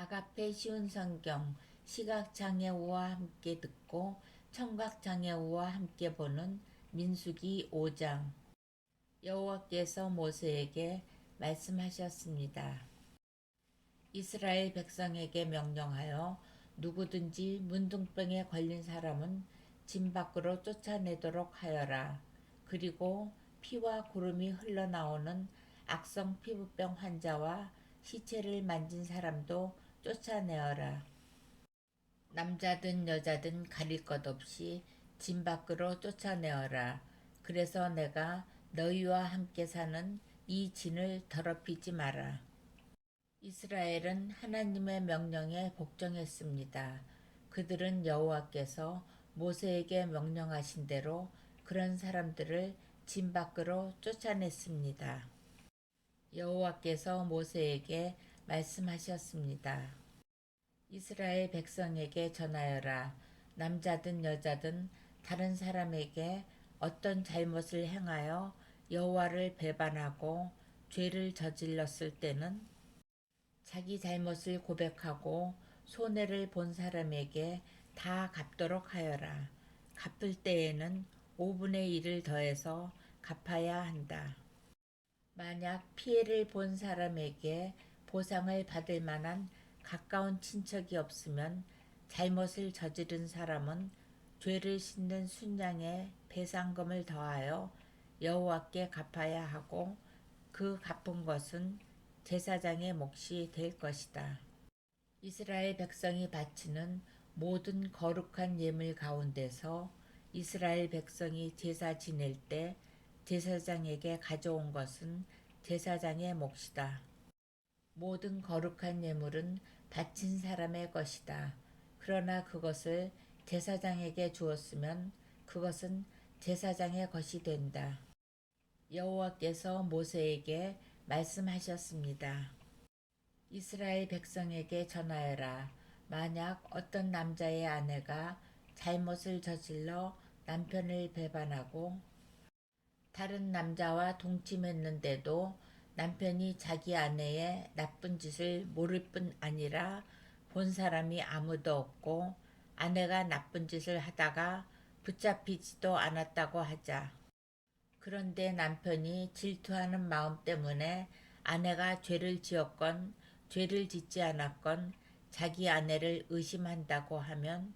아가페 쉬운 성경 시각장애우와 함께 듣고 청각장애우와 함께 보는 민수기 5장. 여호와께서 모세에게 말씀하셨습니다. 이스라엘 백성에게 명령하여 누구든지 문둥병에 걸린 사람은 진 밖으로 쫓아내도록 하여라. 그리고 피와 구름이 흘러나오는 악성 피부병 환자와 시체를 만진 사람도 쫓아내어라. 남자든 여자든 가릴 것 없이 진 밖으로 쫓아내어라. 그래서 내가 너희와 함께 사는 이 진을 더럽히지 마라. 이스라엘은 하나님의 명령에 복종했습니다. 그들은 여호와께서 모세에게 명령하신 대로 그런 사람들을 진 밖으로 쫓아냈습니다. 여호와께서 모세에게 말씀하셨습니다. 이스라엘 백성에게 전하여라. 남자든 여자든 다른 사람에게 어떤 잘못을 행하여 여호와를 배반하고 죄를 저질렀을 때는 자기 잘못을 고백하고 손해를 본 사람에게 다 갚도록 하여라. 갚을 때에는 5분의 1을 더해서 갚아야 한다. 만약 피해를 본 사람에게 보상을 받을 만한 가까운 친척이 없으면 잘못을 저지른 사람은 죄를 씻는 순양의 배상금을 더하여 여호와께 갚아야 하고 그 갚은 것은 제사장의 몫이 될 것이다. 이스라엘 백성이 바치는 모든 거룩한 예물 가운데서 이스라엘 백성이 제사 지낼 때 제사장에게 가져온 것은 제사장의 몫이다. 모든 거룩한 예물은 바친 사람의 것이다. 그러나 그것을 제사장에게 주었으면 그것은 제사장의 것이 된다. 여호와께서 모세에게 말씀하셨습니다. 이스라엘 백성에게 전하여라. 만약 어떤 남자의 아내가 잘못을 저질러 남편을 배반하고 다른 남자와 동침했는데도 남편이 자기 아내의 나쁜 짓을 모를 뿐 아니라 본 사람이 아무도 없고 아내가 나쁜 짓을 하다가 붙잡히지도 않았다고 하자. 그런데 남편이 질투하는 마음 때문에 아내가 죄를 지었건 죄를 짓지 않았건 자기 아내를 의심한다고 하면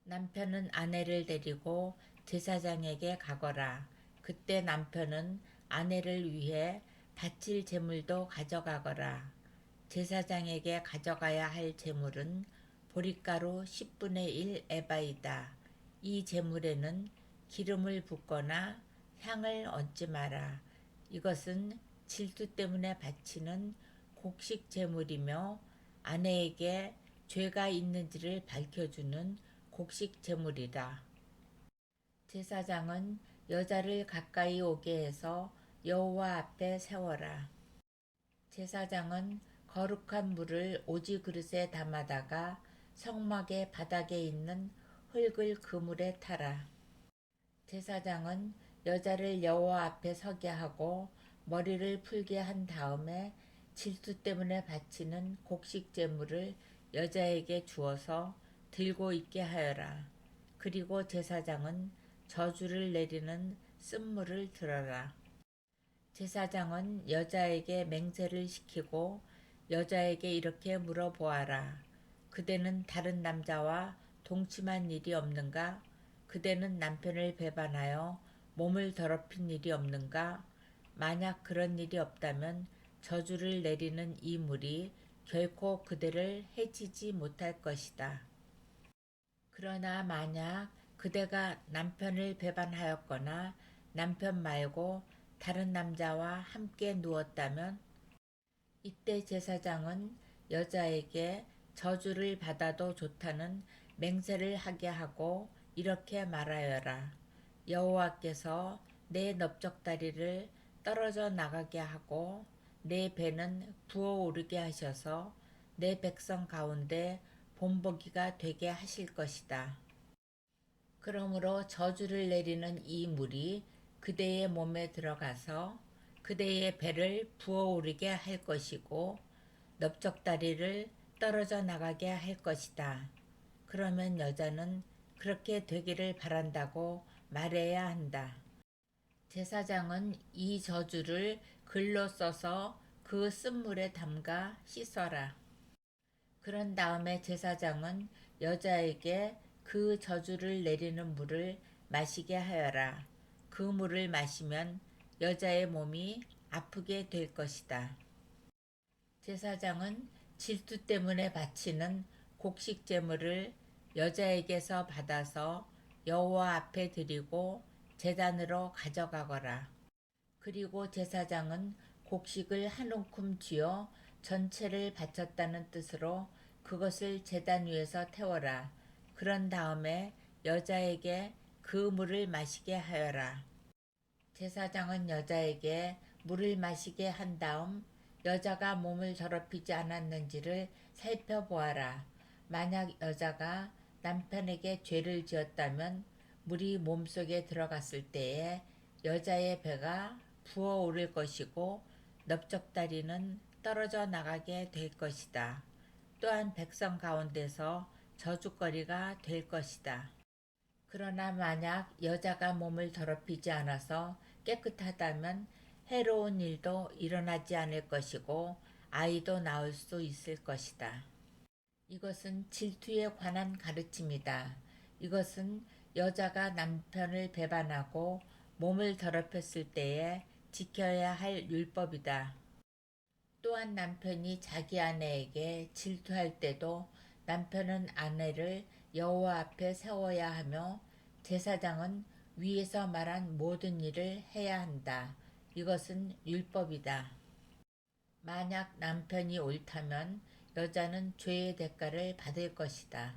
남편은 아내를 데리고 제사장에게 가거라. 그때 남편은 아내를 위해 바칠 제물도 가져가거라. 제사장에게 가져가야 할 제물은 보리가루 10분의 1 에바이다. 이 제물에는 기름을 붓거나 향을 얹지 마라. 이것은 질투 때문에 바치는 곡식 제물이며 아내에게 죄가 있는지를 밝혀주는 곡식 제물이라. 제사장은 여자를 가까이 오게 해서 여호와 앞에 세워라. 제사장은 거룩한 물을 오지 그릇에 담아다가 성막의 바닥에 있는 흙을 그물에 타라. 제사장은 여자를 여호와 앞에 서게 하고 머리를 풀게 한 다음에 질투 때문에 바치는 곡식 제물을 여자에게 주어서 들고 있게 하여라. 그리고 제사장은 저주를 내리는 쓴물을 들어라. 제사장은 여자에게 맹세를 시키고 여자에게 이렇게 물어보아라. 그대는 다른 남자와 동침한 일이 없는가? 그대는 남편을 배반하여 몸을 더럽힌 일이 없는가? 만약 그런 일이 없다면 저주를 내리는 이 물이 결코 그대를 해치지 못할 것이다. 그러나 만약 그대가 남편을 배반하였거나 남편 말고 다른 남자와 함께 누웠다면 이때 제사장은 여자에게 저주를 받아도 좋다는 맹세를 하게 하고 이렇게 말하여라. 여호와께서 내 넓적다리를 떨어져 나가게 하고 내 배는 부어오르게 하셔서 내 백성 가운데 본보기가 되게 하실 것이다. 그러므로 저주를 내리는 이 물이 그대의 몸에 들어가서 그대의 배를 부어오르게 할 것이고 넓적다리를 떨어져 나가게 할 것이다. 그러면 여자는 그렇게 되기를 바란다고 말해야 한다. 제사장은 이 저주를 글로 써서 그 쓴물에 담가 씻어라. 그런 다음에 제사장은 여자에게 그 저주를 내리는 물을 마시게 하여라. 그 물을 마시면 여자의 몸이 아프게 될 것이다. 제사장은 질투 때문에 바치는 곡식 제물을 여자에게서 받아서 여호와 앞에 드리고 제단으로 가져가거라. 그리고 제사장은 곡식을 한 움큼 쥐어 전체를 바쳤다는 뜻으로 그것을 제단 위에서 태워라. 그런 다음에 여자에게 그 물을 마시게 하여라. 제사장은 여자에게 물을 마시게 한 다음 여자가 몸을 더럽히지 않았는지를 살펴보아라. 만약 여자가 남편에게 죄를 지었다면 물이 몸속에 들어갔을 때에 여자의 배가 부어오를 것이고 넓적다리는 떨어져 나가게 될 것이다. 또한 백성 가운데서 저주거리가 될 것이다. 그러나 만약 여자가 몸을 더럽히지 않아서 깨끗하다면 해로운 일도 일어나지 않을 것이고 아이도 낳을 수 있을 것이다. 이것은 질투에 관한 가르침이다. 이것은 여자가 남편을 배반하고 몸을 더럽혔을 때에 지켜야 할 율법이다. 또한 남편이 자기 아내에게 질투할 때도 남편은 아내를 여호와 앞에 세워야 하며 제사장은 위에서 말한 모든 일을 해야 한다. 이것은 율법이다. 만약 남편이 옳다면 여자는 죄의 대가를 받을 것이다.